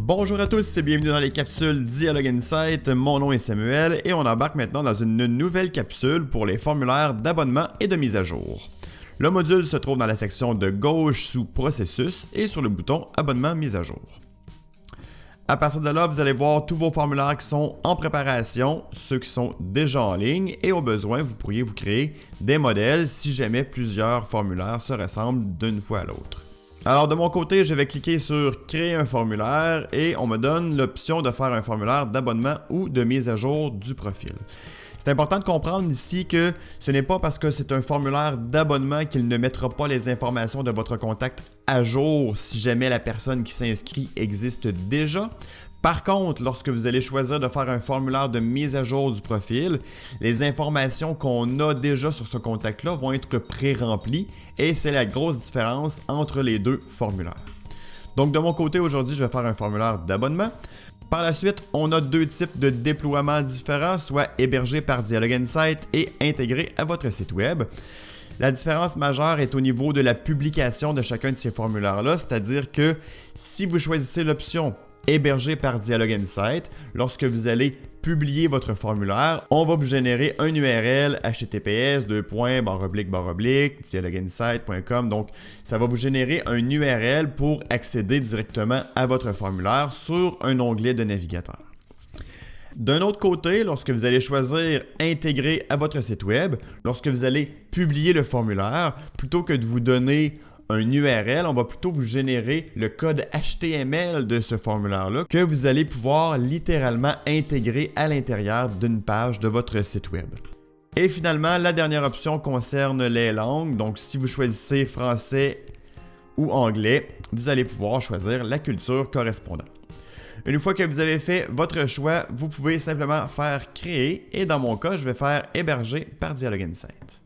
Bonjour à tous et bienvenue dans les capsules Dialogue Insight. Mon nom est Samuel et on embarque maintenant dans une nouvelle capsule pour les formulaires d'abonnement et de mise à jour. Le module se trouve dans la section de gauche sous Processus et sur le bouton Abonnement mise à jour. À partir de là, vous allez voir tous vos formulaires qui sont en préparation, ceux qui sont déjà en ligne et au besoin, vous pourriez vous créer des modèles si jamais plusieurs formulaires se ressemblent d'une fois à l'autre. Alors de mon côté, je vais cliquer sur Créer un formulaire et on me donne l'option de faire un formulaire d'abonnement ou de mise à jour du profil. C'est important de comprendre ici que ce n'est pas parce que c'est un formulaire d'abonnement qu'il ne mettra pas les informations de votre contact à jour si jamais la personne qui s'inscrit existe déjà. Par contre, lorsque vous allez choisir de faire un formulaire de mise à jour du profil, les informations qu'on a déjà sur ce contact-là vont être pré-remplies et c'est la grosse différence entre les deux formulaires. Donc de mon côté, aujourd'hui, je vais faire un formulaire d'abonnement. Par la suite, on a deux types de déploiements différents, soit hébergés par Dialogue Insight et intégrés à votre site web. La différence majeure est au niveau de la publication de chacun de ces formulaires-là, c'est-à-dire que si vous choisissez l'option hébergé par Dialogue Insight, lorsque vous allez publier votre formulaire, on va vous générer un URL https://dialogueinsight.com. Donc, ça va vous générer un URL pour accéder directement à votre formulaire sur un onglet de navigateur. D'un autre côté, lorsque vous allez choisir Intégrer à votre site web, lorsque vous allez publier le formulaire, plutôt que de vous donner un URL, on va plutôt vous générer le code HTML de ce formulaire-là que vous allez pouvoir littéralement intégrer à l'intérieur d'une page de votre site web. Et finalement, la dernière option concerne les langues. Donc, si vous choisissez français ou anglais, vous allez pouvoir choisir la culture correspondante. Une fois que vous avez fait votre choix, vous pouvez simplement faire créer et dans mon cas, je vais faire héberger par Dialogue Insight.